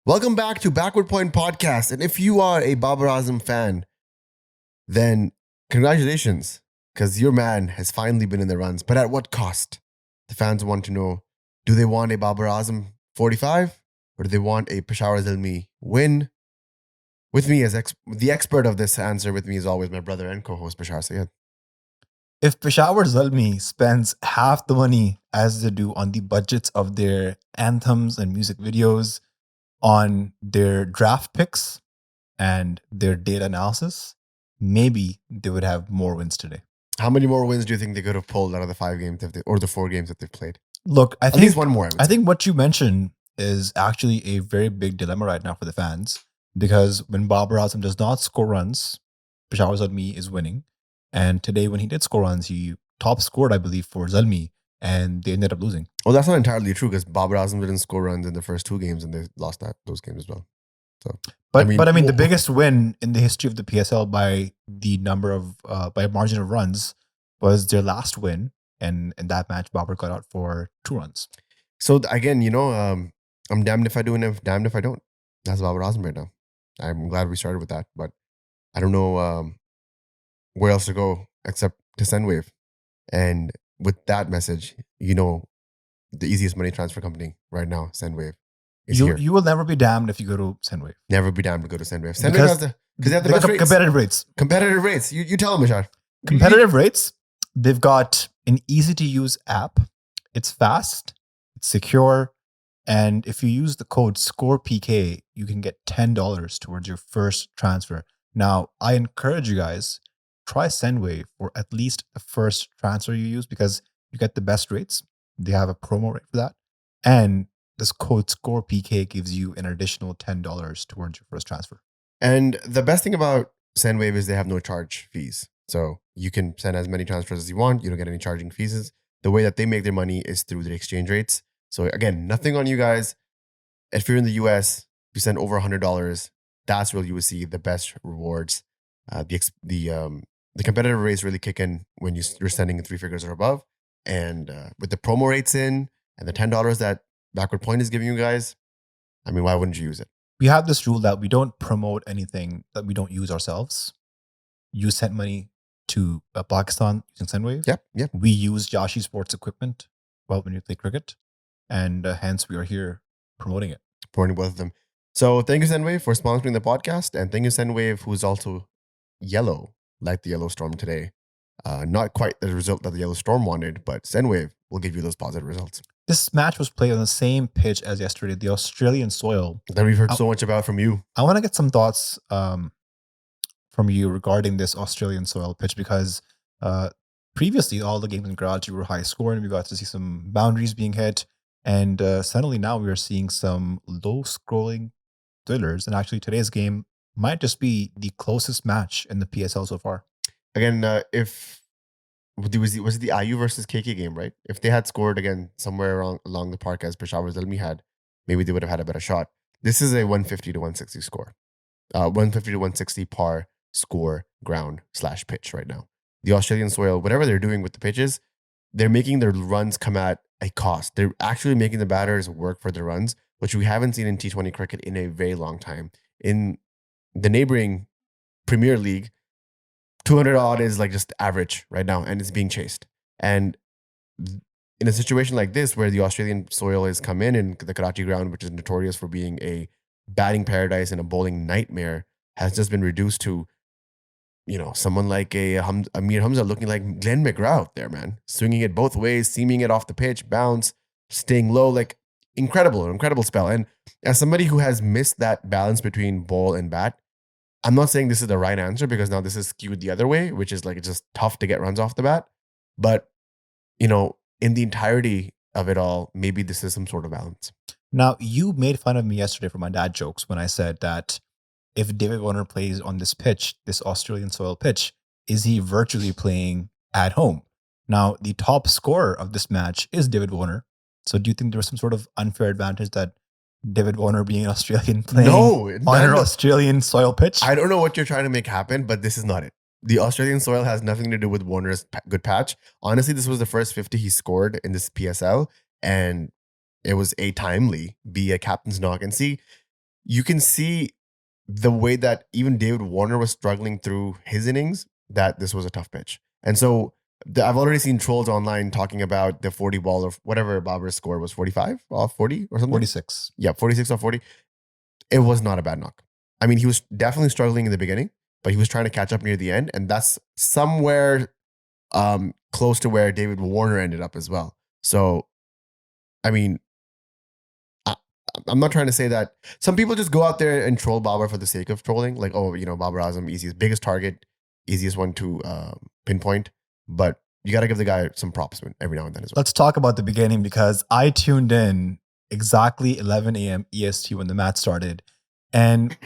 Welcome back to Backward Point Podcast. And if you are a Babar Azam fan, then congratulations, because your man has finally been in the runs. But at what cost? The fans want to know, do they want a Babar Azam 45 or do they want a Peshawar Zalmi win? With me as the expert of this answer with me is always my brother and co-host Peshawar Sayed. If Peshawar Zalmi spends half the money as they do on the budgets of their anthems and music videos, on their draft picks and their data analysis, maybe they would have more wins today. How many more wins do you think they could have pulled out of the 5 games or the 4 games that they've played? Look, At least one more. I think what you mentioned is actually a very big dilemma right now for the fans, because when Babar Azam does not score runs, Peshawar Zalmi is winning. And today, when he did score runs, he top scored, I believe, for Zalmi, and they ended up losing. Well, that's not entirely true because Babar Azam didn't score runs in the first 2 games and they lost those games as well. So, But the biggest win in the history of the PSL by the number of by a margin of runs was their last win, and in that match, Babar got out for 2 runs. So again, I'm damned if I do and damned if I don't. That's Babar Azam right now. I'm glad we started with that, but I don't know where else to go except to Sendwave. And with that message, the easiest money transfer company right now, Sendwave, is here. You will never be damned if you go to Sendwave. Never be damned to go to Sendwave. Sendwave has because they have the best rates. Competitive rates. Competitive rates. You tell them, Bashar. Competitive rates. They've got an easy-to-use app. It's fast. It's secure. And if you use the code SCOREPK, you can get $10 towards your first transfer. Now, I encourage you guys, try Sendwave for at least the first transfer you use because you get the best rates. They have a promo rate for that. And this code SCOREPK gives you an additional $10 towards your first transfer. And the best thing about Sendwave is they have no charge fees. So you can send as many transfers as you want. You don't get any charging fees. The way that they make their money is through their exchange rates. So again, nothing on you guys. If you're in the US, you send over $100. That's where you will see the best rewards. The competitive rates really kick in when you're sending 3 figures or above. And with the promo rates in and the $10 that Backward Point is giving you guys, I mean, why wouldn't you use it? We have this rule that we don't promote anything that we don't use ourselves. You send money to Pakistan using Sendwave. Yep. We use Yashi Sports equipment when we play cricket. And hence we are here promoting it. Promoting both of them. So thank you, Sendwave, for sponsoring the podcast. And thank you, Sendwave, who's also yellow, like the Yellow Storm today. Not quite the result that the Yellow Storm wanted, but Sendwave will give you those positive results. This match was played on the same pitch as yesterday, the Australian soil. That we've heard so much about from you. I want to get some thoughts from you regarding this Australian soil pitch because previously all the games in Karachi were high scoring. We got to see some boundaries being hit. And suddenly now we are seeing some low scrolling thrillers. And actually today's game might just be the closest match in the PSL so far. Again, was it the Ayub versus KK game, right? If they had scored again somewhere along the park as Peshawar Zalmi had, maybe they would have had a better shot. This is a 150 to 160 score. 150 to 160 par score ground/pitch right now. The Australian soil, whatever they're doing with the pitches, they're making their runs come at a cost. They're actually making the batters work for their runs, which we haven't seen in T20 cricket in a very long time. In the neighboring Premier League, 200 odd is like just average right now, and it's being chased. And in a situation like this, where the Australian soil has come in the Karachi ground, which is notorious for being a batting paradise and a bowling nightmare, has just been reduced to, someone like Amir Hamza looking like Glenn McGrath out there, man. Swinging it both ways, seaming it off the pitch, bounce, staying low, like incredible spell. And as somebody who has missed that balance between ball and bat, I'm not saying this is the right answer because now this is skewed the other way, which is like it's just tough to get runs off the bat. But, in the entirety of it all, maybe this is some sort of balance. Now, you made fun of me yesterday for my dad jokes when I said that if David Warner plays on this pitch, this Australian soil pitch, is he virtually playing at home? Now, the top scorer of this match is David Warner. So do you think there was some sort of unfair advantage that David Warner being an Australian playing on an Australian soil pitch? I don't know what you're trying to make happen, but this is not it. The Australian soil has nothing to do with Warner's good patch. Honestly, this was the first 50 he scored in this PSL, and it was A, timely, B, a captain's knock, and C, you can see the way that even David Warner was struggling through his innings, that this was a tough pitch. And so I've already seen trolls online talking about the 40 ball or whatever Babar's score was, 45 off 40 or something? 46. Yeah, 46 off 40. It was not a bad knock. I mean, he was definitely struggling in the beginning, but he was trying to catch up near the end. And that's somewhere close to where David Warner ended up as well. So, I mean, I'm not trying to say that some people just go out there and troll Babar for the sake of trolling. Like, oh, Babar Azam, easiest, biggest target, easiest one to pinpoint. But you got to give the guy some props every now and then as well. Let's talk about the beginning, because I tuned in exactly 11 a.m. EST when the match started. And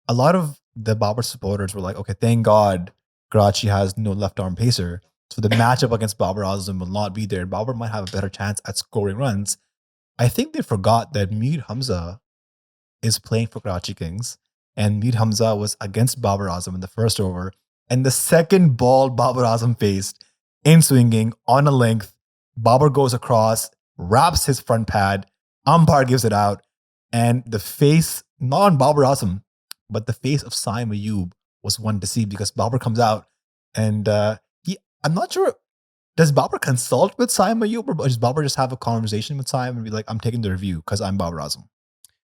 a lot of the Babar supporters were like, okay, thank God Karachi has no left arm pacer. So the matchup against Babar Azam will not be there. Babar might have a better chance at scoring runs. I think they forgot that Mir Hamza is playing for Karachi Kings, and Mir Hamza was against Babar Azam in the first over. And the second ball Babar Azam faced, in swinging on a length, Babar goes across, wraps his front pad, umpire gives it out, and the face, not on Babar Azam, but the face of Saim Ayub was one to see, because Babar comes out and I'm not sure, does Babar consult with Saim Ayub, or does Babar just have a conversation with Saim and be like, I'm taking the review because I'm Babar Azam?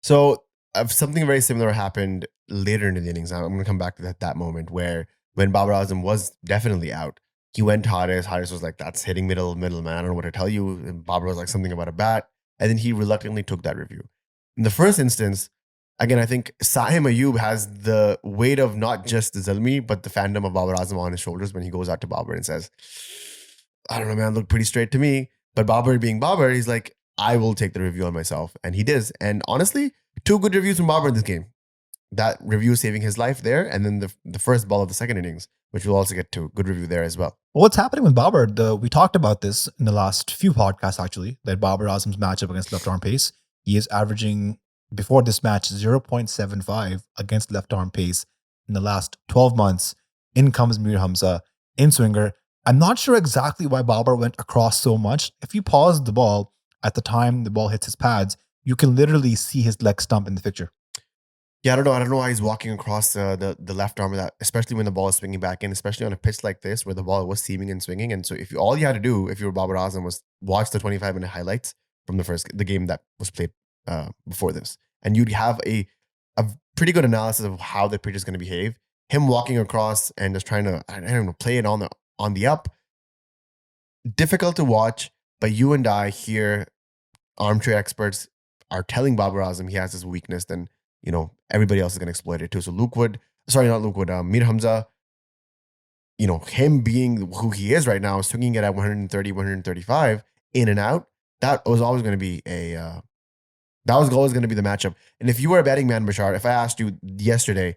So something very similar happened later in the innings. I'm going to come back to that moment where when Babar Azam was definitely out, he went to Haris. Haris was like, that's hitting middle, man. I don't know what to tell you. And Babar was like, something about a bat. And then he reluctantly took that review. In the first instance, again, I think Saim Ayub has the weight of not just the Zalmi, but the fandom of Babar Azam on his shoulders when he goes out to Babar and says, I don't know, man, look pretty straight to me. But Babar being Babar, he's like, I will take the review on myself. And he does. And honestly, 2 good reviews from Babar in this game. That review saving his life there. And then the first ball of the second innings, which we'll also get to. Good review there as well. What's happening with Babar? We talked about this in the last few podcasts, actually, that Babar Azam's matchup against left arm pace. He is averaging, before this match, 0.75 against left arm pace in the last 12 months. In comes Mir Hamza, in swinger. I'm not sure exactly why Babar went across so much. If you pause the ball at the time the ball hits his pads, you can literally see his leg stump in the picture. Yeah, I don't know why he's walking across the left arm of that, especially when the ball is swinging back in, especially on a pitch like this where the ball was seaming and swinging. And so all you had to do, if you were Babar Azam, was watch the 25-minute highlights from the game that was played before this. And you'd have a pretty good analysis of how the pitch is going to behave. Him walking across and just trying to, I don't know, play it on the up. Difficult to watch, but you and I here, armchair experts, are telling Babar Azam he has this weakness, then everybody else is going to exploit it too. So Mir Hamza, him being who he is right now, swinging it at 130, 135 in and out, that was always going to be the matchup. And if you were a betting man, Bashar, if I asked you yesterday,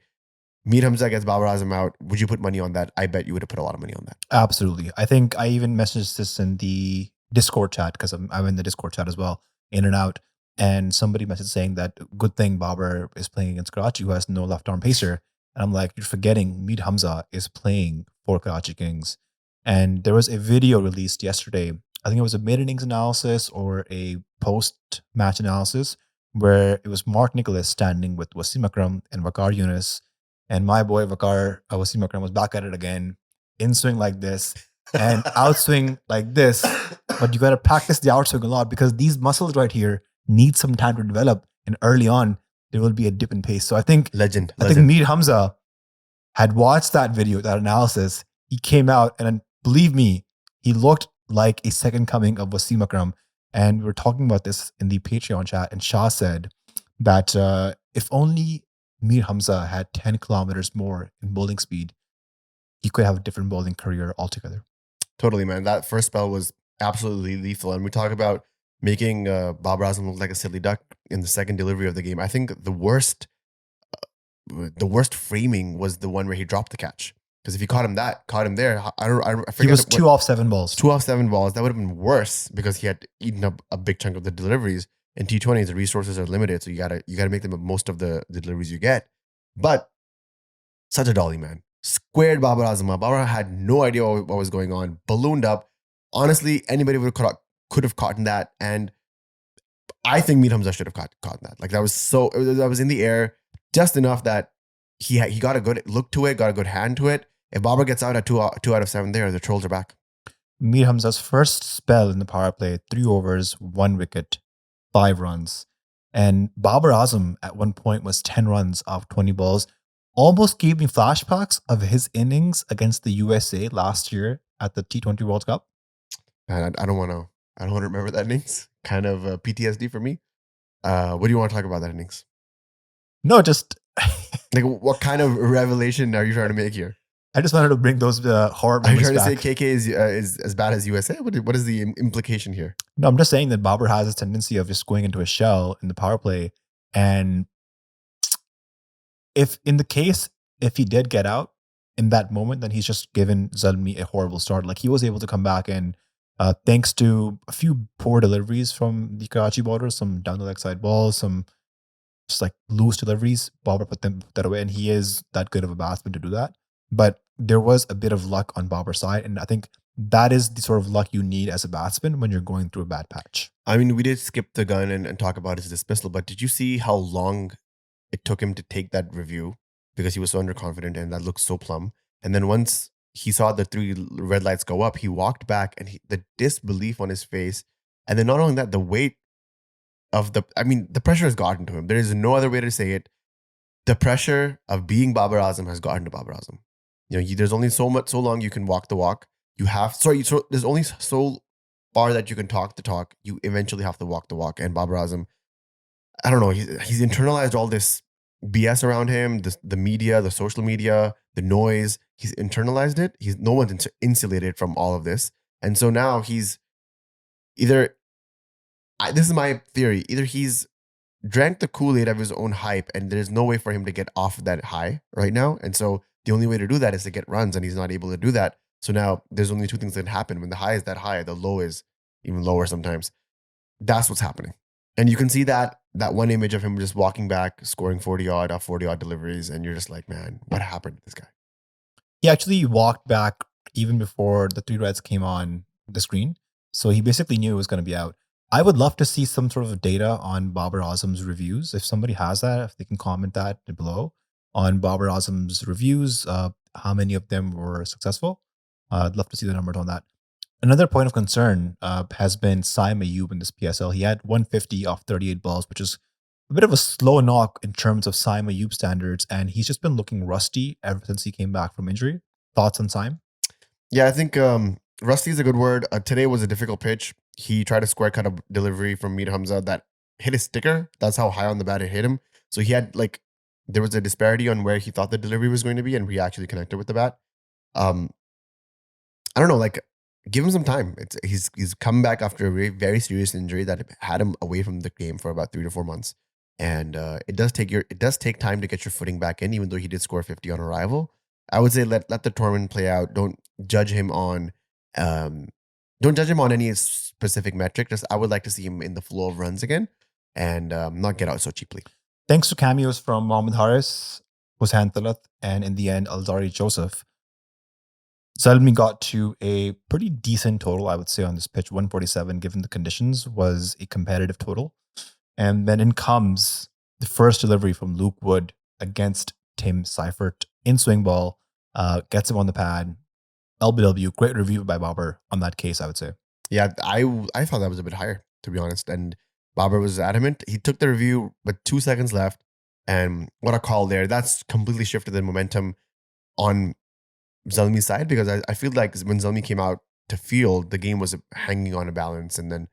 Mir Hamza gets Babar Azam out, would you put money on that? I bet you would have put a lot of money on that. Absolutely. I think I even messaged this in the Discord chat, because I'm in the Discord chat as well, in and out. And somebody messaged saying that good thing Babar is playing against Karachi, who has no left arm pacer. And I'm like, you're forgetting Mir Hamza is playing for Karachi Kings. And there was a video released yesterday. I think it was a mid-innings analysis or a post-match analysis, where it was Mark Nicholas standing with Wasim Akram and Waqar Yunus. And my boy Wasim Akram was back at it again, in swing like this and outswing like this. But you got to practice the outswing a lot, because these muscles right here need some time to develop, and early on there will be a dip in pace. So I think legend. I think Mir Hamza had watched that video, that analysis. He came out, and believe me, he looked like a second coming of Wasim Akram. And we were talking about this in the Patreon chat, and Shah said that if only Mir Hamza had 10 kilometers more in bowling speed, he could have a different bowling career altogether. Totally, man. That first spell was absolutely lethal. And we talk about making Babar Azam look like a silly duck in the second delivery of the game. I think the worst framing was the one where he dropped the catch. Because if he caught him there, I forget. He was 2 off 7 balls. 2 off 7 balls. That would have been worse, because he had eaten up a big chunk of the deliveries. In T20s, the resources are limited, so you gotta make them most of the deliveries you get. But such a dolly, man. Squared Babar Azam up. Babar had no idea what was going on. Ballooned up. Honestly, anybody could have caught that, and I think Mir Hamza should have caught that. Like that was in the air. just enough that he got a good look to it, got a good hand to it. If Babar gets out at 2 out of 7 there, the trolls are back. Mir Hamza's first spell in the power play, 3 overs, 1 wicket, 5 runs. And Babar Azam at one point was 10 runs off 20 balls. Almost gave me flashbacks of his innings against the USA last year at the T20 World Cup. And I don't want to remember that innings. Kind of PTSD for me. What do you want to talk about that innings? No, just like what kind of revelation are you trying to make here? I just wanted to bring those horror Are you memories trying back. to say KK is as bad as USA? What is the implication here? No, I'm just saying that Babar has this tendency of just going into a shell in the power play. And if he did get out in that moment, then he's just given Zalmi a horrible start. Like he was able to come back and thanks to a few poor deliveries from the Karachi bowlers, some down the leg side balls, some just like loose deliveries, Babar put that away, and he is that good of a batsman to do that. But there was a bit of luck on Babar's side, and I think that is the sort of luck you need as a batsman when you're going through a bad patch. I mean, we did skip the gun and talk about his dismissal, but did you see how long it took him to take that review because he was so underconfident and that looked so plumb? And then once he saw the 3 red lights go up, he walked back and the disbelief on his face. And then not only that, the weight of the pressure has gotten to him. There is no other way to say it. The pressure of being Babar Azam has gotten to Babar Azam. There's only so long you can walk the walk. There's only so far that you can talk the talk. You eventually have to walk the walk. And Babar Azam, I don't know, he's internalized all this BS around him, the media, the social media, the noise. He's internalized it. No one's insulated from all of this. And so now he's either, this is my theory, either he's drank the Kool-Aid of his own hype and there's no way for him to get off of that high right now. And so the only way to do that is to get runs, and he's not able to do that. So now there's only 2 things that can happen. When the high is that high, the low is even lower sometimes. That's what's happening. And you can see that one image of him just walking back, scoring 40-odd off 40-odd deliveries, and you're just like, man, what happened to this guy? He actually walked back even before the 3 reds came on the screen. So he basically knew it was going to be out. I would love to see some sort of data on Babar Azam's reviews. If somebody has that, if they can comment that below on Babar Azam's reviews, how many of them were successful. I'd love to see the numbers on that. Another point of concern has been Saim Ayub in this PSL. He had 150 off 38 balls, which is a bit of a slow knock in terms of Saim Ayub standards. And he's just been looking rusty ever since he came back from injury. Thoughts on Saim? Yeah, I think rusty is a good word. Today was a difficult pitch. He tried a square cut of delivery from Mir Hamza that hit his sticker. That's how high on the bat it hit him. So he had there was a disparity on where he thought the delivery was going to be and he actually connected with the bat. I don't know, give him some time. He's come back after a very, very serious injury that had him away from the game for about 3 to 4 months. And it does take time to get your footing back in, even though he did score 50 on arrival. I would say let the tournament play out. Don't judge him on any specific metric. Just I would like to see him in the flow of runs again and not get out so cheaply. Thanks to cameos from Mohammad Haris, Hussain Talat, and in the end, Alzari Joseph, Zalmi got to a pretty decent total, I would say, on this pitch. 147, given the conditions, was a competitive total. And then in comes the first delivery from Luke Wood against Tim Seifert in swing ball, gets him on the pad. LBW, great review by Babar on that case, I would say. Yeah, I thought that was a bit higher, to be honest. And Babar was adamant. He took the review with 2 seconds left. And what a call there. That's completely shifted the momentum on Zalmi's side, because I feel like when Zalmi came out to field, the game was hanging on a balance. And then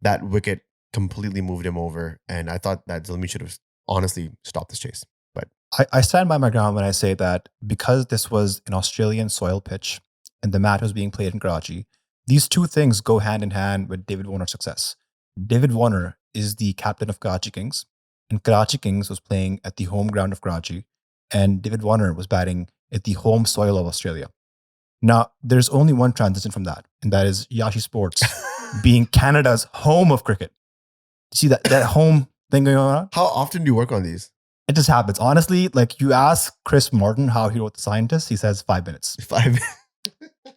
that wicket completely moved him over. And I thought that Zalmi should have honestly stopped this chase. But I stand by my ground when I say that because this was an Australian soil pitch and the match was being played in Karachi, these 2 things go hand in hand with David Warner's success. David Warner is the captain of Karachi Kings, and Karachi Kings was playing at the home ground of Karachi, and David Warner was batting at the home soil of Australia. Now, there's only one transition from that, and that is Yashi Sports being Canada's home of cricket. See that home thing going on? How often do you work on these? It just happens. Honestly, you ask Chris Martin how he wrote The Scientist, he says 5 minutes. 5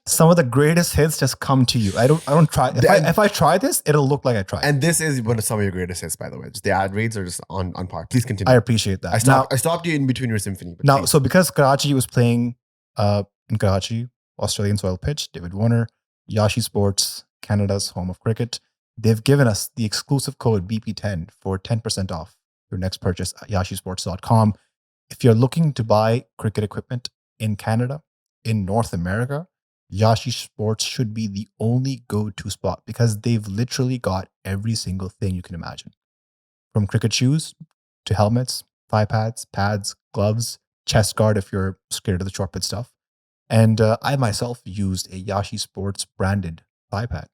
Some of the greatest hits just come to you. I don't try. If I try this, it'll look like I tried. And this is one of some of your greatest hits, by the way. Just the ad rates are just on par. Please continue. I appreciate that. I stopped you in between your symphony. But now, please. so because Karachi was playing in Karachi, Australian soil pitch, David Warner, Yashi Sports, Canada's home of cricket, they've given us the exclusive code BP10 for 10% off your next purchase at yashisports.com. If you're looking to buy cricket equipment in Canada, in North America, Yashi Sports should be the only go-to spot because they've literally got every single thing you can imagine. From cricket shoes to helmets, thigh pads, gloves, chest guard if you're scared of the short pit stuff. And I myself used a Yashi Sports branded thigh pad.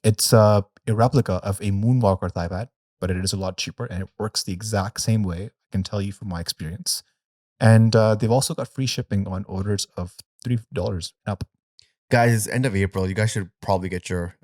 It's a replica of a Moonwalker thigh pad, but it is a lot cheaper and it works the exact same way. I can tell you from my experience. And they've also got free shipping on orders of $3 up. Guys, it's end of April. You guys should probably get your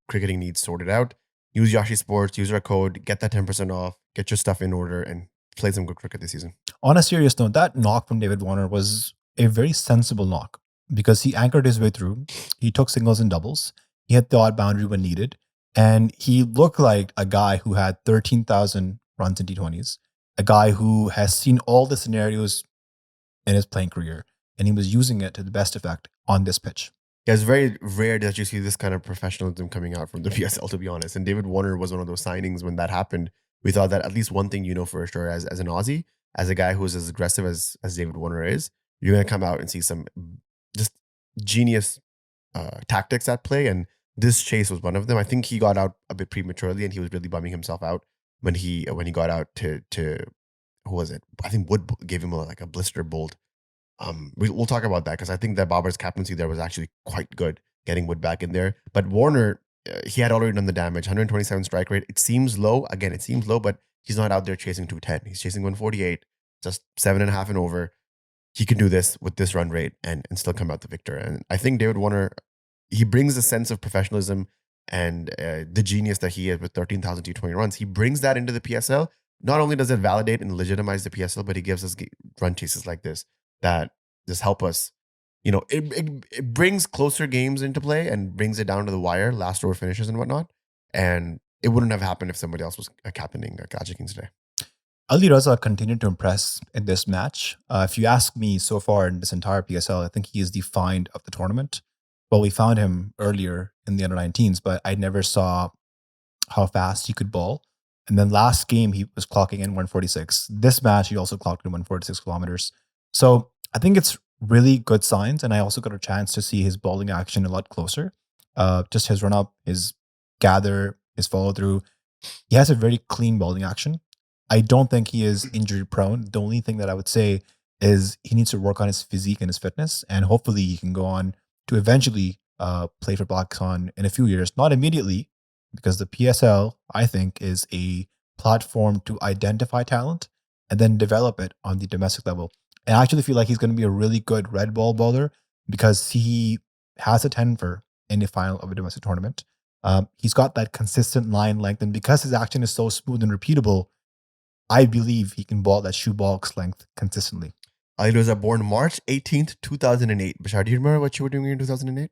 cricketing needs sorted out. Use Yashi Sports, use our code, get that 10% off, get your stuff in order, and play some good cricket this season. On a serious note, that knock from David Warner was a very sensible knock because he anchored his way through. He took singles and doubles. He hit the odd boundary when needed. And he looked like a guy who had 13,000 runs in T20s, a guy who has seen all the scenarios in his playing career, and he was using it to the best effect on this pitch. Yeah, it's very rare that you see this kind of professionalism coming out from the PSL, to be honest. And David Warner was one of those signings when that happened. We thought that at least one thing you know for sure as an Aussie, as a guy who's as aggressive as David Warner is, you're going to come out and see some just genius tactics at play. And this chase was one of them. I think he got out a bit prematurely and he was really bumming himself out when he got out to who was it? I think Wood gave him a blister bolt. We'll talk about that because I think that Babar's captaincy there was actually quite good, getting Wood back in there. But Warner, he had already done the damage. 127 strike rate. It seems low. Again, it seems low, but he's not out there chasing 210. He's chasing 148, just 7.5 and over. He can do this with this run rate and still come out the victor. And I think David Warner, he brings a sense of professionalism and the genius that he is with 13,000 T20 runs. He brings that into the PSL. Not only does it validate and legitimize the PSL, but he gives us run chases like this that just help us. You know, it brings closer games into play and brings it down to the wire, last over finishes and whatnot. And it wouldn't have happened if somebody else was captaining Karachi Kings today. Ali Raza continued to impress in this match. If you ask me so far in this entire PSL, I think he is the find of the tournament. Well, we found him earlier in the under-19s, but I never saw how fast he could bowl. And then last game, he was clocking in 146. This match, he also clocked in 146 kilometers. So I think it's really good signs. And I also got a chance to see his bowling action a lot closer. Just his run up, his gather, his follow through. He has a very clean bowling action. I don't think he is injury prone. The only thing that I would say is he needs to work on his physique and his fitness. And hopefully he can go on to eventually play for Pakistan in a few years. Not immediately, because the PSL, I think, is a platform to identify talent and then develop it on the domestic level. And I actually feel like he's going to be a really good red ball bowler because he has a 10 for in the final of a domestic tournament. He's got that consistent line length, and because his action is so smooth and repeatable, I believe he can bowl that shoe box length consistently. Ali Raza born March 18th, 2008. Bashar, do you remember what you were doing in 2008?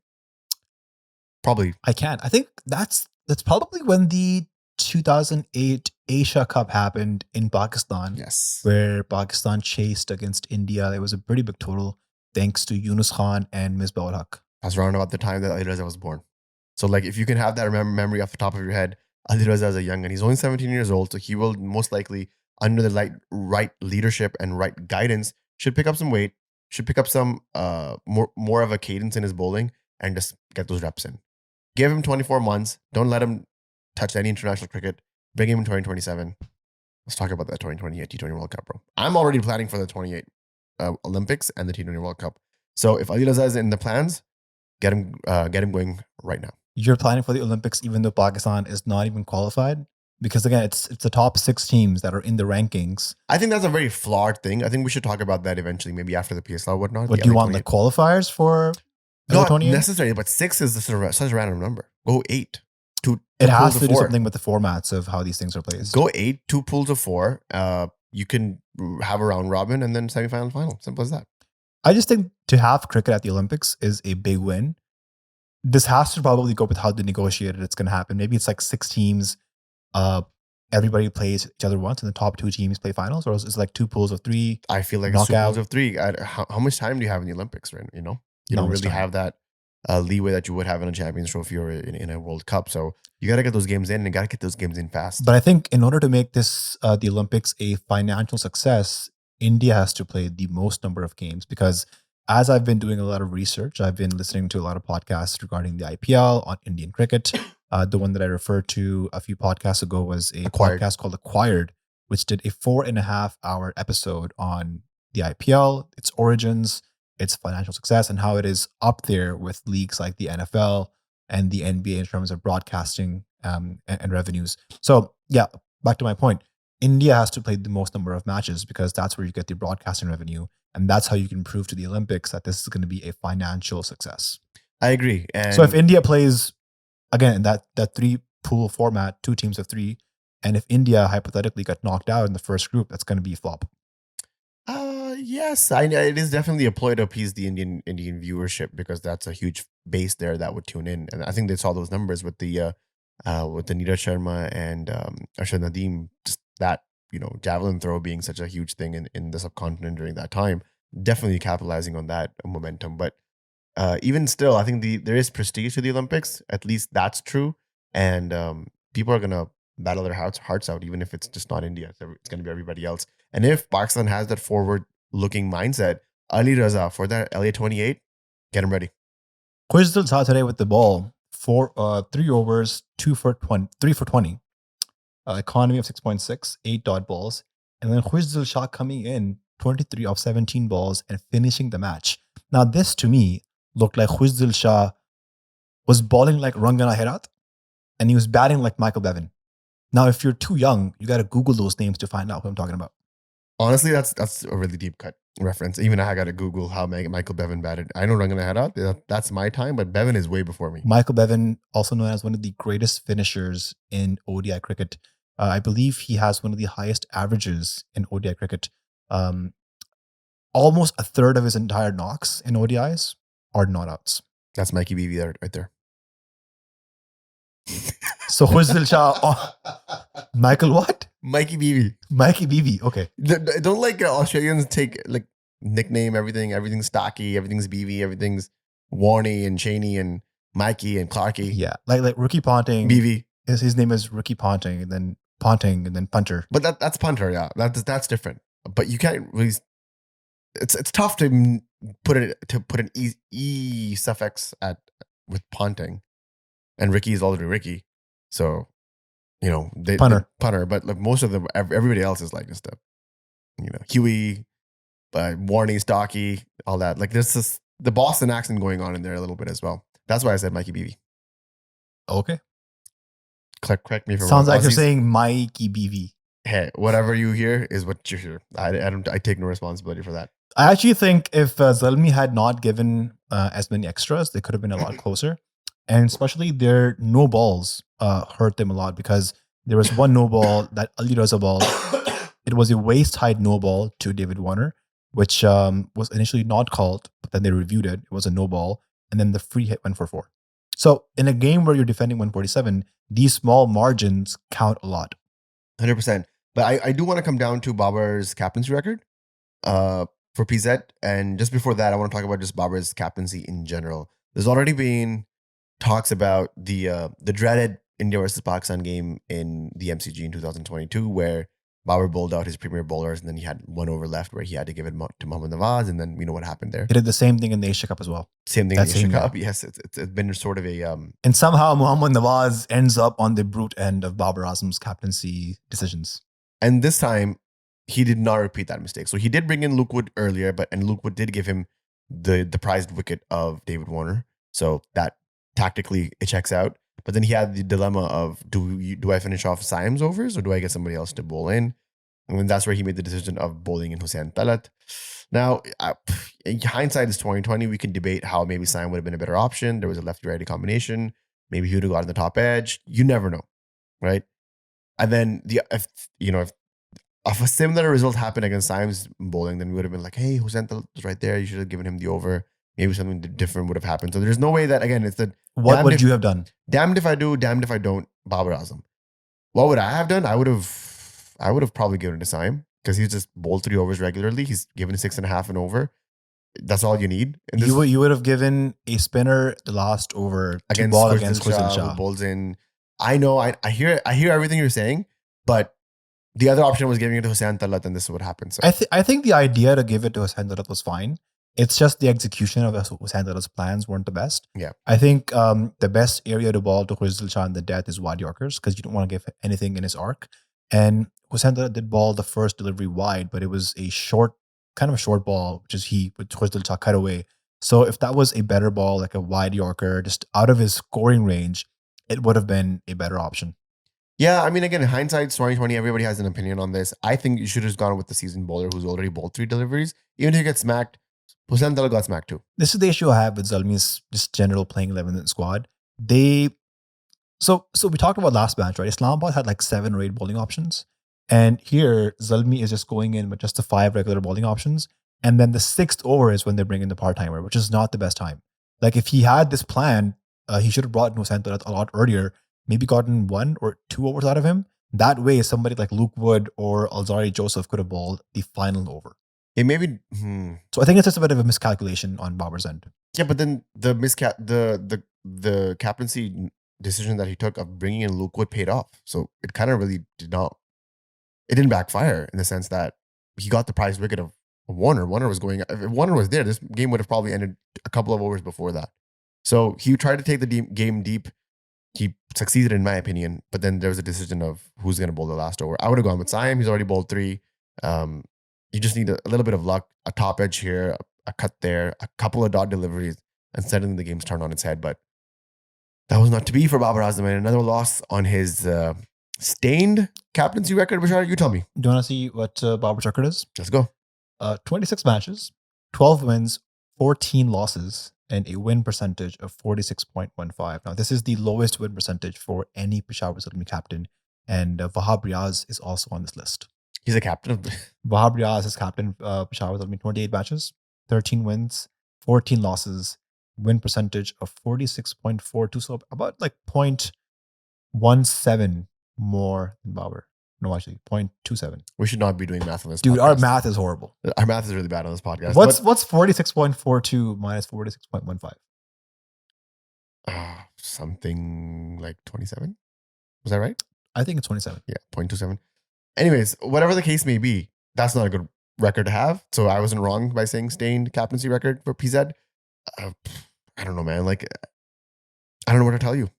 Probably. I can't. I think that's probably when the 2008 Asia Cup happened in Pakistan. Yes. Where Pakistan chased against India. It was a pretty big total thanks to Yunus Khan and Misbah ul Haq. That's around about the time that Ali Raza was born. So like if you can have that memory off the top of your head, Ali Raza is a young and he's only 17 years old. So he will most likely, under the right leadership and right guidance, should pick up some weight, should pick up some more of a cadence in his bowling and just get those reps in. Give him 24 months. Don't let him touch any international cricket. Bring him in 2027. Let's talk about that 2028 T20 World Cup, bro. I'm already planning for the 28 Olympics and the T20 World Cup. So if Ali Raza is in the plans, get him going right now. You're planning for the Olympics even though Pakistan is not even qualified? Because again, it's the top 6 teams that are in the rankings. I think that's a very flawed thing. I think we should talk about that eventually, maybe after the PSL or whatnot. But do you want the qualifiers for not necessarily, but 6 is such a random number. Go 8. It has to do something with the formats of how these things are played. Go 8, 2 pools of 4. You can have a round robin and then semifinal, final. Simple as that. I just think to have cricket at the Olympics is a big win. This has to probably go with how they negotiated it's going to happen. Maybe it's like 6 teams. Everybody plays each other once, and the top 2 teams play finals, or is it like 2 pools of 3? I feel like it's two pools Knockout. of three. How much time do you have in the Olympics, right? You Not don't much really time. have that leeway that you would have in a Champions Trophy or in a World Cup. So you got to get those games in, and got to get those games in fast. But I think in order to make this the Olympics a financial success, India has to play the most number of games because as I've been doing a lot of research, I've been listening to a lot of podcasts regarding the IPL on Indian cricket. The one that I referred to a few podcasts ago was a Acquired. podcast called Acquired, which did a 4.5-hour episode on the IPL, its origins, its financial success, and how it is up there with leagues like the NFL and the NBA in terms of broadcasting and revenues. So yeah, back to my point. India has to play the most number of matches because that's where you get the broadcasting revenue. And that's how you can prove to the Olympics that this is going to be a financial success. I agree. And So if India plays, again, in that 3-pool format, 2 teams of 3, and if India hypothetically got knocked out in the first group, that's going to be a flop. yes, it is definitely a ploy to appease the Indian viewership because that's a huge base there that would tune in, and I think they saw those numbers with the Neeraj Sharma and Arshad Nadeem, just that javelin throw being such a huge thing in the subcontinent during that time, definitely capitalizing on that momentum. But even still, I think there is prestige to the Olympics. At least that's true, and people are gonna battle their hearts out, even if it's just not India. It's gonna be everybody else. And if Pakistan has that forward-looking mindset, Ali Raza for that LA28, get him ready. Khushdil Shah today with the ball, 3 overs, 3 for 20. Economy of 6.6, 8 dot balls. And then Khushdil Shah coming in 23 of 17 balls and finishing the match. Now, this to me looked like Khushdil Shah was balling like Rangana Herat and he was batting like Michael Bevan. Now, if you're too young, you got to Google those names to find out who I'm talking about. Honestly, that's a really deep cut reference. Even I got to Google how Michael Bevan batted. I know Rangana Herat, that's my time, but Bevan is way before me. Michael Bevan, also known as one of the greatest finishers in ODI cricket. I believe he has one of the highest averages in ODI cricket. Almost a third of his entire knocks in ODIs are not outs. That's Mikey Beebe right there. So Khushdil Shah, Michael what? Mikey Beebe. Mikey Beebe. Okay. Don't like Australians take like nickname everything. Everything's Stocky. Everything's Beebe. Everything's Warney and Cheney and Mikey and Clarkey. Yeah, like Ricky Ponting. Beebe. His name is Ricky Ponting, and then Punter. But that's punter. Yeah, that's different. But you can't really. It's tough to put an e suffix with Ponting, and Ricky is already Ricky, so Punter. Punter. But like most of them, everybody else is like just Huey, Warney, Stocky, all that. Like there's this the Boston accent going on in there a little bit as well. That's why I said Mikey Beebe. Okay. Correct me if I'm Sounds wrong. like you're saying Mikey Beebe. Hey, whatever you hear is what you hear. I take no responsibility for that. I actually think if Zalmi had not given as many extras, they could have been a lot closer. And especially their no balls hurt them a lot because there was one no ball, that Ali Raza ball. It was a waist-high no ball to David Warner, which was initially not called, but then they reviewed it. It was a no ball. And then the free hit went for 4. So in a game where you're defending 147, these small margins count a lot. 100%. But I do want to come down to Babar's captaincy record for PZ. And just before that, I want to talk about just Babar's captaincy in general. There's already been talks about the dreaded India versus Pakistan game in the MCG in 2022, where Babar bowled out his premier bowlers, and then he had 1 over left where he had to give it to Mohammad Nawaz, and then we know what happened there. He did the same thing in the Asia Cup as well. Same thing in the Asia Cup. Yes, it's been sort of a and somehow Mohammad Nawaz ends up on the brute end of Babar Azam's captaincy decisions. And this time, he did not repeat that mistake. So he did bring in Luke Wood earlier, and Luke Wood did give him the prized wicket of David Warner. So that tactically it checks out. But then he had the dilemma of do I finish off Saim's overs or do I get somebody else to bowl in? And then that's where he made the decision of bowling in Hussain Talat. Now, in hindsight is 2020. We can debate how maybe Saim would have been a better option. There was a lefty-righty combination. Maybe he would have gotten the top edge. You never know, right? And then if if a similar result happened against Saim's bowling, then we would have been like, hey, Hussain Talat was right there. You should have given him the over. Maybe something different would have happened. So there's no way that, again, it's the What damned would if, you have done? damned if I do, damned if I don't, Babar Azam. What would I have done? I would have probably given it to Saim because he's just bowled 3 overs regularly. He's given 6.5 and over. That's all you need. And this You would have given a spinner the last over to against ball Khushdil against Khushdil Shah, Shah. who bowls in. I know, I hear everything you're saying, but the other option was giving it to Hussain Talat, and this is what happened. So I think the idea to give it to Hussain Talat was fine. It's just the execution of Hussain Talat's plans weren't the best. Yeah. I think the best area to ball to Khushdil Shah in the death is wide Yorkers because you don't want to give anything in his arc. And Hussain Talat did ball the first delivery wide, but it was a short, kind of a short ball, which is with Khushdil Shah cut away. So if that was a better ball, like a wide Yorker, just out of his scoring range, it would have been a better option. yeah, I mean, again, in hindsight, 2020, everybody has an opinion on this. I think you should have gone with the seasoned bowler who's already bowled 3 deliveries. Even if you get smacked, Hussain Talat got smacked too. This is the issue I have with Zalmi's just general playing 11 squad. So we talked about last match, right? Islamabad had like 7 or 8 bowling options. And here, Zalmi is just going in with just the 5 regular bowling options. And then the 6th over is when they bring in the part-timer, which is not the best time. Like if he had this plan, he should have brought in Hussain Talat a lot earlier, maybe gotten 1 or 2 overs out of him. That way, somebody like Luke Wood or Alzari Joseph could have bowled the final over. It maybe So I think it's just a bit of a miscalculation on Babar's end. yeah, but then the captaincy decision that he took of bringing in Luke Wood paid off. So it kind of really didn't backfire in the sense that he got the prize wicket of Warner. Warner was going. If Warner was there, this game would have probably ended a couple of overs before that. So he tried to take the game deep. He succeeded, in my opinion. But then there was a decision of who's going to bowl the last over. I would have gone with Saim. He's already bowled 3. You just need a little bit of luck, a top edge here, a cut there, a couple of dot deliveries, and suddenly the game's turned on its head. But that was not to be for Babar Azam. And another loss on his stained captaincy record. Bashar, you tell me. Do you want to see what Babar's record is? Let's go. 26 matches, 12 wins, 14 losses, and a win percentage of 46.15. Now, this is the lowest win percentage for any Peshawar Zalmi captain, and Wahab Riaz is also on this list. He's a captain of Wahab Riaz is captain Peshawar Zalmi, 28 matches, 13 wins, 14 losses, win percentage of 46.42, so about like 0.17 more than Babar. No, actually, 0.27. We should not be doing math on this Dude, podcast. our math is horrible. Our math is really bad on this podcast. What's 46.42 minus 46.15? Something like 27? Was that right? I think it's 27. Yeah, 0.27. Anyways, whatever the case may be, that's not a good record to have. So I wasn't wrong by saying stained captaincy record for PZ. I don't know, man. Like, I don't know what to tell you.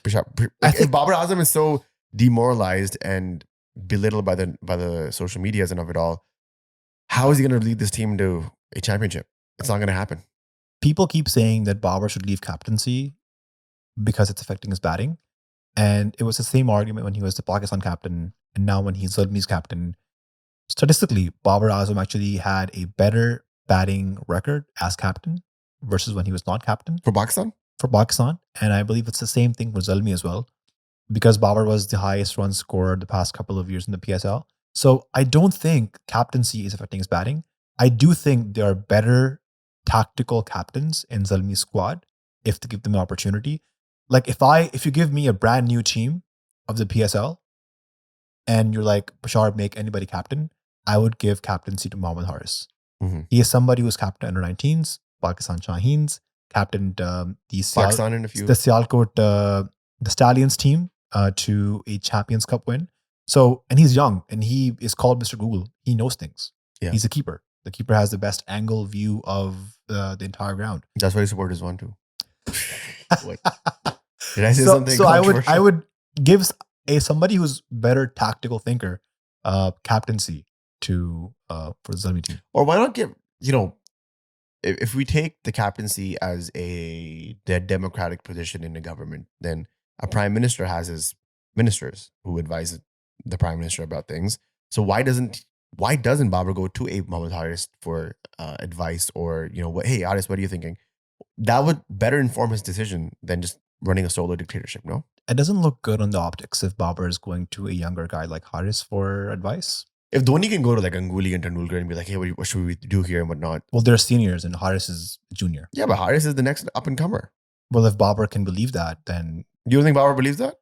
If Babar Azam is so demoralized and belittled by the social medias and of it all, how is he going to lead this team to a championship? It's not going to happen. People keep saying that Babar should leave captaincy because it's affecting his batting. And it was the same argument when he was the Pakistan captain and now when he's Zalmi's captain. Statistically, Babar Azam actually had a better batting record as captain versus when he was not captain. For Pakistan? For Pakistan. And I believe it's the same thing for Zalmi as well, because Babar was the highest run scorer the past couple of years in the PSL. So I don't think captaincy is affecting his batting. I do think there are better tactical captains in Zalmi's squad if they give them an opportunity. Like if you give me a brand new team of the PSL and you're like, Bashar, make anybody captain, I would give captaincy to Mohammad Haris. Mm-hmm. He is somebody who's captain under 19s, Pakistan Shaheens, captained the Sialkot, the Stallions team to a Champions Cup win. So, and he's young and he is called Mr. Google. He knows things. Yeah. He's a keeper. The keeper has the best angle view of the entire ground. That's why his supporters want to. What? Did I say something? So I would give somebody who's better tactical thinker captaincy to for the Zalmi team. Or why not give, if we take the captaincy as a democratic position in the government, then a prime minister has his ministers who advise the prime minister about things. So why doesn't Babar go to a Mohammad Haris for advice or, hey, Haris, what are you thinking? That would better inform his decision than just running a solo dictatorship, no? It doesn't look good on the optics if Babar is going to a younger guy like Haris for advice. If Dhoni can go to like Ganguly and Tendulkar and be like, hey, what should we do here and whatnot? Well, they're seniors and Haris is junior. Yeah, but Haris is the next up and comer. Well, if Babar can believe that, then You don't think Babar believes that?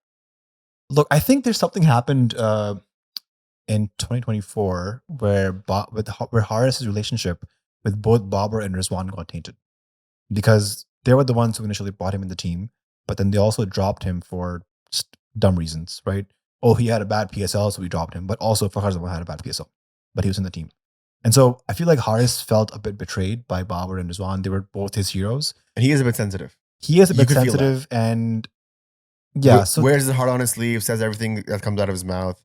look, I think there's something happened in 2024 where Haris' relationship with both Babar and Rizwan got tainted because they were the ones who initially brought him in the team, but then they also dropped him for just dumb reasons, right? Oh, he had a bad PSL, so we dropped him. But also, Fakhar Zaman had a bad PSL, but he was in the team. And so I feel like Haris felt a bit betrayed by Babar and Rizwan. They were both his heroes. And he is a bit sensitive. He is a You bit could feel sensitive, and yeah. So wears his heart on his sleeve, says everything that comes out of his mouth.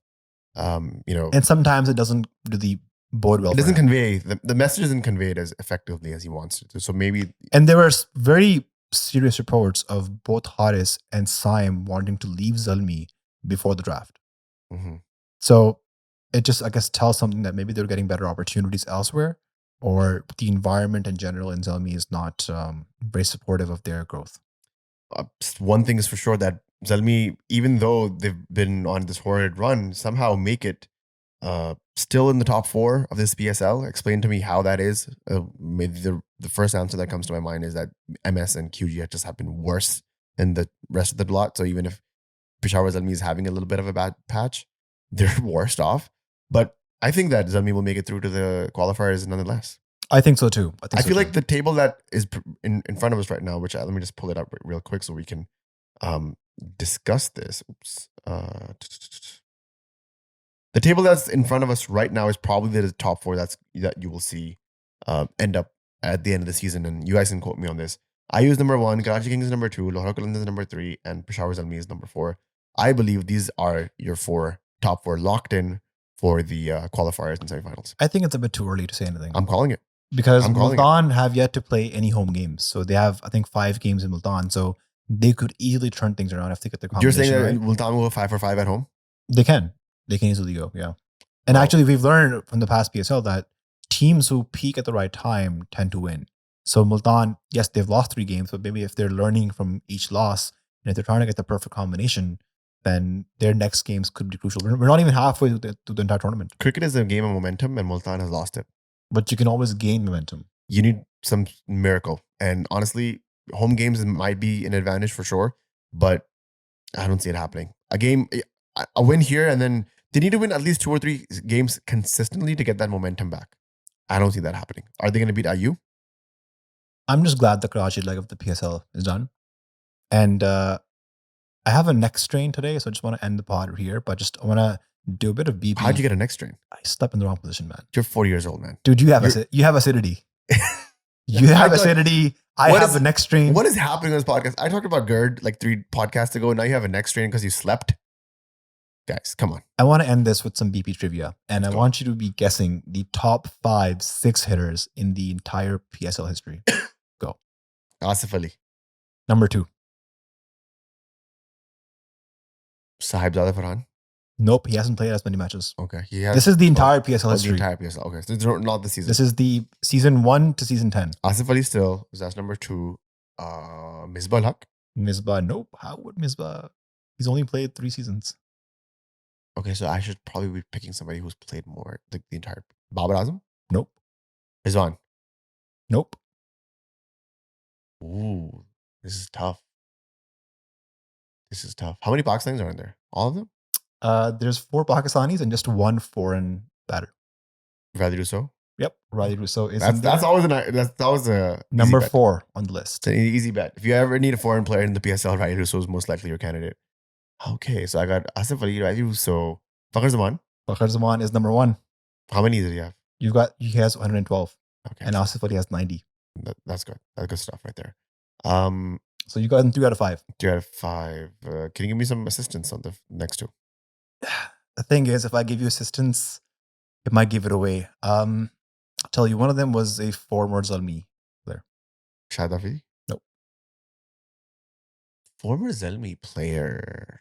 and sometimes it doesn't really bode well. It doesn't for him. convey the message isn't conveyed as effectively as he wants it to. So maybe, And there were very serious reports of both Haris and Saim wanting to leave Zalmi before the draft. mhm. So it just, I guess, tells something that maybe they're getting better opportunities elsewhere, or the environment in general in Zalmi is not very supportive of their growth. One thing is for sure that Zalmi, even though they've been on this horrid run, somehow make it still in the top 4 of this PSL. Explain to me how that is. Maybe the first answer that comes to my mind is that MS and QG just have been worse than the rest of the lot. So even if Peshawar Zalmi is having a little bit of a bad patch, they're worst off. But I think that Zalmi will make it through to the qualifiers nonetheless. I think so too. I feel like the table that is in front of us right now, which let me just pull it up real quick so we can discuss this. Oops. The table that's in front of us right now is probably the top 4 that you will see end up at the end of the season. And you guys can quote me on this. IU is number 1, Karachi Kings is number 2, Lahore Qalandars is number 3, and Peshawar Zalmi is number 4. I believe these are your top 4 locked in for the qualifiers and semifinals. I think it's a bit too early to say anything. I'm calling it. Because Multan have yet to play any home games. So they have, I think, 5 games in Multan. So they could easily turn things around if they get the combination. You're saying that right? Multan will go 5 for 5 at home? They can. They can easily go, yeah. And actually, we've learned from the past PSL that teams who peak at the right time tend to win. So Multan, yes, they've lost 3 games, but maybe if they're learning from each loss, and if they're trying to get the perfect combination, then their next games could be crucial. We're not even halfway to the entire tournament. Cricket is a game of momentum, and Multan has lost it. But you can always gain momentum. You need some miracle. And honestly, home games might be an advantage for sure, but I don't see it happening. A win here, and then they need to win at least 2 or 3 games consistently to get that momentum back. I don't see that happening. Are they going to beat IU? I'm just glad the Karachi leg of the PSL is done. And I have a neck strain today, so I just want to end the pod here, but I want to do a bit of BP. How'd you get a neck strain? I slept in the wrong position, man. You're 40 years old, man. Dude, you have acidity. You have acidity. I have a neck strain. What is happening on this podcast? I talked about GERD like 3 podcasts ago. Now you have a neck strain because you slept. Guys, come on. I want to end this with some BP trivia. And I want you to be guessing the top 5 6 hitters in the entire PSL history. Go. Asif Ali. Number 2. Sahibzada Farhan. Nope, he hasn't played as many matches. Okay. This is the entire PSL history. The entire PSL. Okay. So it's not the season. This is the season 1 to season 10. Asif Ali still. That's number 2. Misbah Haq. Misbah, nope. How would Misbah? He's only played 3 seasons. Okay, so I should probably be picking somebody who's played more, like the entire. Babar Azam? Nope. Rizwan? Nope. Ooh, this is tough. How many Pakistanis are in there? All of them? There's 4 Pakistanis and just 1 foreign batter. Radi Rousseau? Yep, Radi Rousseau is that's always a number 4 on the list. It's an easy bet. If you ever need a foreign player in the PSL, Radi Rousseau is most likely your candidate. Okay, so I got Asif Ali, Radi Rousseau, Fakhar Zaman. Fakhar Zaman is number 1. How many does he have? He has 112. Okay, and Asif Ali has 90. That's good. That's good stuff right there. So you got him 3 out of 5. 3 out of 5. Can you give me some assistance on the next 2? The thing is, if I give you assistance, it might give it away. I'll tell you, one of them was a former Zalmi player. Shahid Hafeezi? Nope. Former Zalmi player.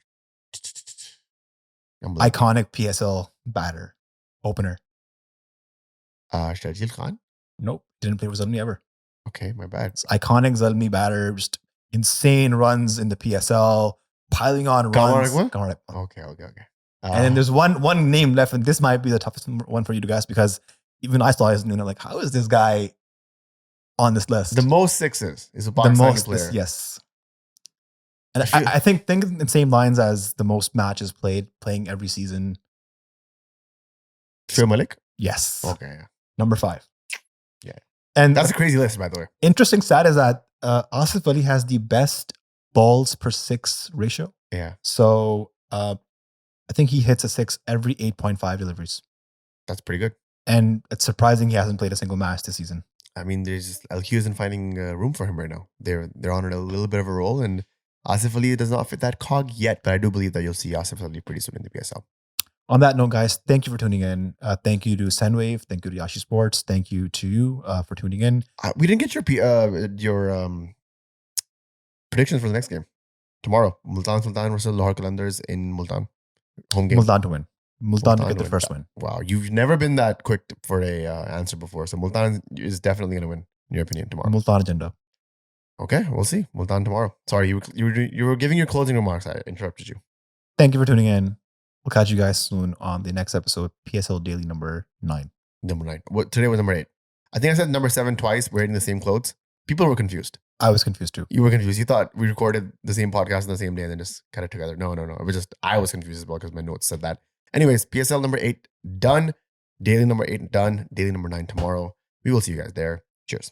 Iconic PSL batter. Opener. Shahid Khan? Nope. Didn't play for Zalmi ever. Okay, my bad. It's iconic Zalmi batter. Just insane runs in the PSL. Piling on runs. Okay. And then there's one name left, and this might be the toughest one for you to guess because even I saw his name. Like, how is this guy on this list? the most sixes is a Pakistani player. Yes. And I think in the same lines as the most matches playing every season. Shoaib Malik? Yes. Okay. Yeah. Number 5. Yeah. And that's a crazy list, by the way. Interesting stat is that Asif Ali has the best balls per 6 ratio. Yeah. So I think he hits a 6 every 8.5 deliveries. That's pretty good. And it's surprising he hasn't played a single match this season. I mean, there's just LQ isn't finding room for him right now. They're on a little bit of a roll, and Asif Ali does not fit that cog yet, but I do believe that you'll see Asif Ali pretty soon in the PSL. On that note, guys, thank you for tuning in. Thank you to Sendwave. Thank you to Yashi Sports. Thank you to you for tuning in. We didn't get your predictions for the next game. Tomorrow, Multan Sultan versus Lahore Qalandars in Multan. Home game. Multan to win. Multan to get the first win. Wow, you've never been that quick for a answer before. So Multan is definitely going to win, in your opinion, tomorrow. Multan agenda. Okay, we'll see. Multan tomorrow. Sorry, you were giving your closing remarks. I interrupted you. Thank you for tuning in. We'll catch you guys soon on the next episode, PSL Daily number 9. Number 9. Today was number 8. I think I said number 7 twice, wearing the same clothes. People were confused. I was confused too. You were confused. You thought we recorded the same podcast on the same day and then just cut it together. No. It was just, I was confused as well because my notes said that. Anyways, PSL number 8 done. Daily number 8 done. Daily number 9 tomorrow. We will see you guys there. Cheers.